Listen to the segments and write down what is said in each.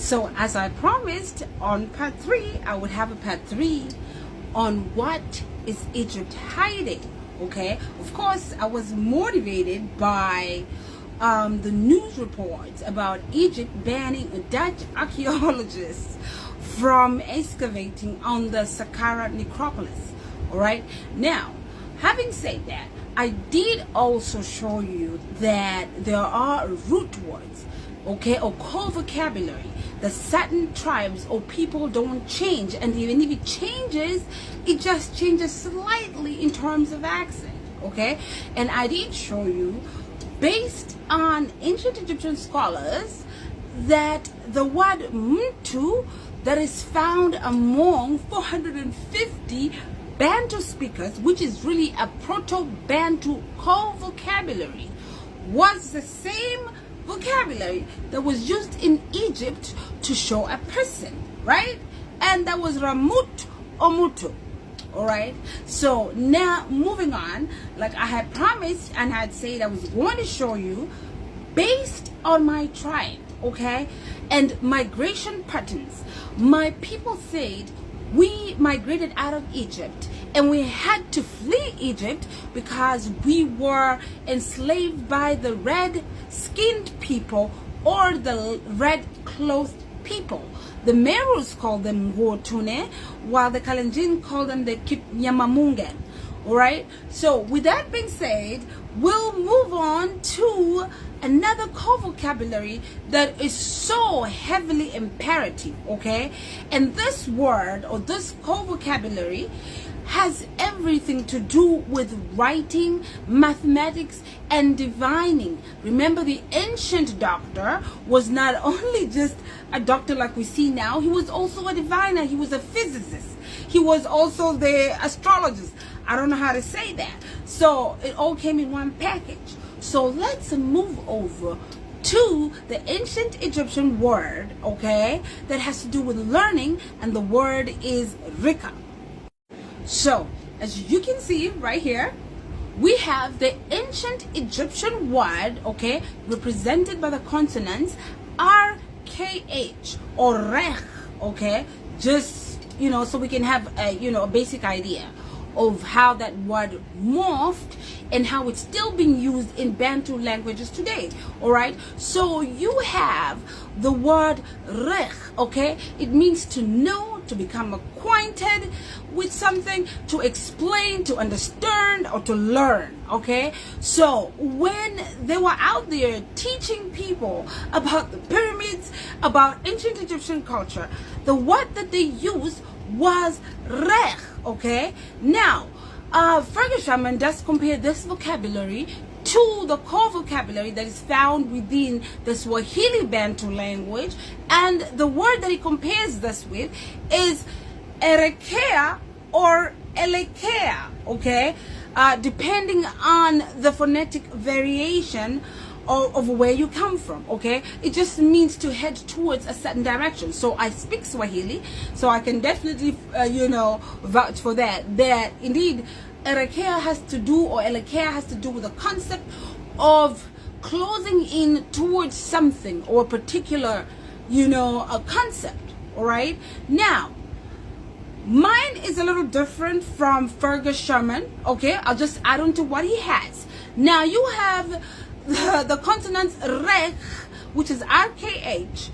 So as I promised, on part 3, I would have a part 3 on what is Egypt hiding. Okay, of course, I was motivated by the news reports about Egypt banning Dutch archaeologists from excavating on the Saqqara necropolis. All right, now, having said that, I did also show you that there are root words, okay, or core vocabulary that certain tribes or people don't change, and even if it changes, it just changes slightly in terms of accent, okay? And I did show you, based on ancient Egyptian scholars, that the word Mtu that is found among 450 Bantu speakers, which is really a Proto-Bantu core vocabulary, was the same vocabulary that was used in Egypt to show a person, right? And that was Ramut or Mutu. All right, so now moving on, like I had promised and had said I was going to show you, based on my tribe, okay, and migration patterns, my people said we migrated out of Egypt and we had to flee Egypt because we were enslaved by the red-skinned people or the red-clothed people. The Merus called them Ngotune, while the Kalenjin called them the Kipnyamamungan. All right, so with that being said, we'll move on to another core vocabulary that is so heavily imperative, okay? And this word or this core vocabulary has everything to do with writing, mathematics, and divining. Remember, the ancient doctor was not only just a doctor like we see now, he was also a diviner, he was a physicist, he was also the astrologist. I don't know how to say that. So it all came in one package. So let's move over to the ancient Egyptian word, okay, that has to do with learning, and the word is Rika. So as you can see right here, we have the ancient Egyptian word, okay, represented by the consonants RKH or Rech, okay, just, you know, so we can have a, you know, a basic idea of how that word morphed and how it's still being used in Bantu languages today. All right, so you have the word rech, okay, it means to know, to become acquainted with something, to explain, to understand, or to learn, okay? So when they were out there teaching people about the pyramids, about ancient Egyptian culture, the word that they used was rech, okay? Now, Fergus Sharman does compare this vocabulary to the core vocabulary that is found within the Swahili Bantu language, and the word that he compares this with is erekea or elekea, okay, depending on the phonetic variation of where you come from, okay? It just means to head towards a certain direction. So I speak Swahili, so I can definitely you know, vouch for that indeed erekea has to do, or elekea has to do with the concept of closing in towards something or a particular, you know, a concept. All right, now mine is a little different from Fergus Sharman, okay? I'll just add on to what he has. Now you have the consonants rech, which is RKH,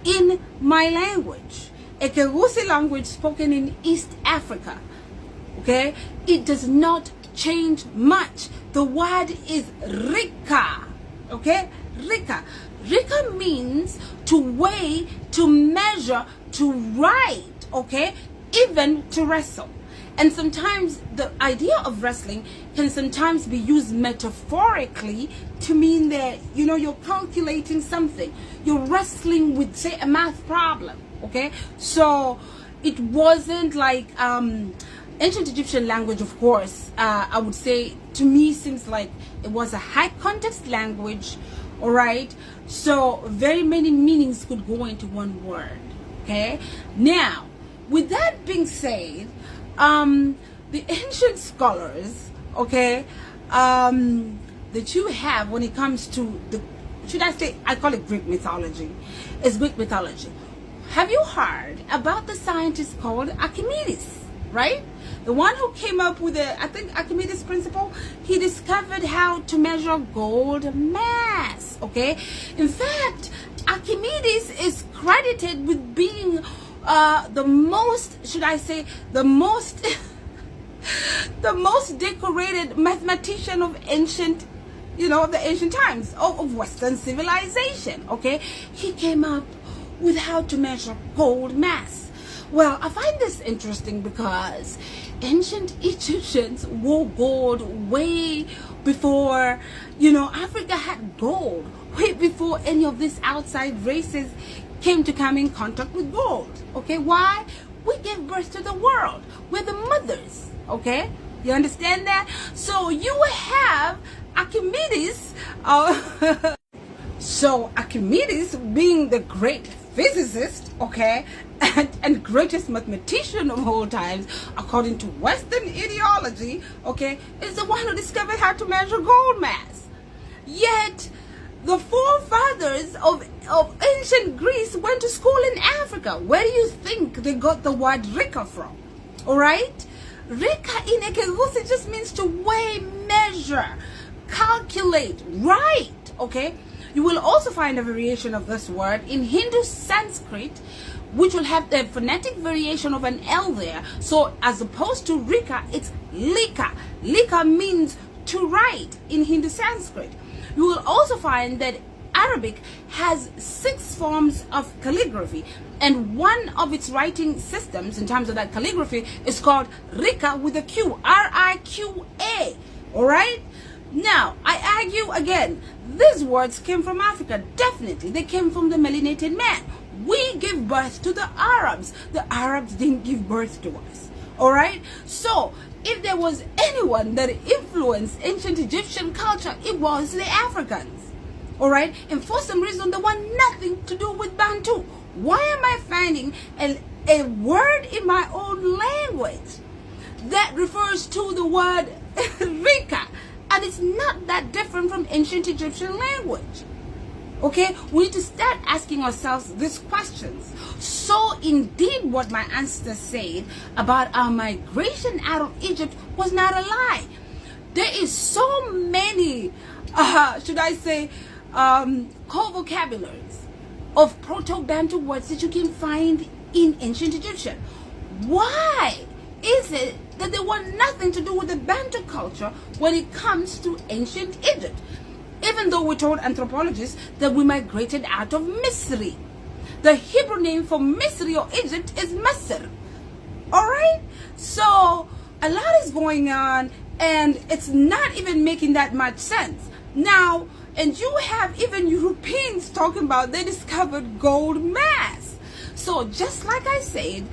in my language, a Kegusi language spoken in East Africa, okay? It does not change much. The word is Rika, okay? Rika. Rika means to weigh, to measure, to write, okay? Even to wrestle. And sometimes the idea of wrestling can sometimes be used metaphorically to mean that, you know, you're calculating something. You're wrestling with, say, a math problem, okay? So it wasn't like ancient Egyptian language, of course, I would say, to me, seems like it was a high context language, all right? So very many meanings could go into one word, okay? Now, with that being said, the ancient scholars, okay, that you have when it comes to the should I say, I call it Greek mythology. It's Greek mythology. Have you heard about the scientist called Archimedes, right? The one who came up with the, I think, Archimedes principle. He discovered how to measure gold mass, okay? In fact, Archimedes is credited with being the most, should I say, the most the most decorated mathematician of ancient, of the ancient times, of Western civilization, okay? He came up with how to measure gold mass. Well, I find this interesting because ancient Egyptians wore gold way before, Africa had gold, way before any of these outside races came in contact with gold, okay? Why? We gave birth to the world. We're the mothers, okay? You understand that? So you have Archimedes, so Archimedes being the great physicist, okay, and greatest mathematician of all times, according to Western ideology, okay, is the one who discovered how to measure gold mass. Yet, the forefathers of ancient Greece went to school in Africa. Where do you think they got the word Rika from? All right? Rika in Ekegusi just means to weigh, measure, calculate, right? Okay? You will also find a variation of this word in Hindu Sanskrit, which will have the phonetic variation of an L there. So as opposed to Rika, it's Lika. Lika means to write in Hindu Sanskrit. You will also find that Arabic has 6 forms of calligraphy, and one of its writing systems in terms of that calligraphy is called Rika with a Q, R-I-Q-A. All right? Now, I argue again, these words came from Africa. Definitely, they came from the melanated man. We give birth to the Arabs. The Arabs didn't give birth to us. All right? So, if there was anyone that influenced ancient Egyptian culture, it was the Africans. All right? And for some reason, they want nothing to do with Bantu. Why am I finding a word in my own language that refers to the word Rika? And it's not that different from ancient Egyptian language. Okay, we need to start asking ourselves these questions. So indeed what my ancestors said about our migration out of Egypt was not a lie. There is so many, should I say, co-vocabularies of Proto-Bantu words that you can find in ancient Egyptian. Why is it that they want nothing to do with the Bantu culture when it comes to ancient Egypt? Even though we told anthropologists that we migrated out of Misri. The Hebrew name for Misri or Egypt is Masr. Alright? So, a lot is going on and it's not even making that much sense. Now, and you have even Europeans talking about they discovered gold mass. So, just like I said,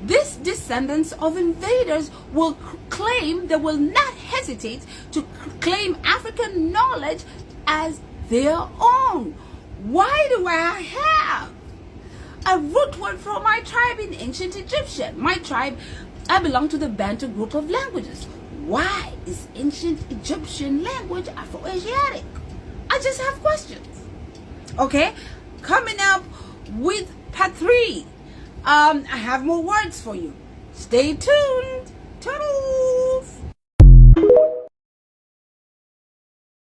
these descendants of invaders will claim, they will not hesitate to claim African knowledge as their own. Why do I have a root word for my tribe in ancient Egyptian? My tribe, I belong to the Bantu group of languages. Why is ancient Egyptian language Afro-Asiatic? I just have questions. Okay, coming up with part 3. I have more words for you. Stay tuned. Toodles.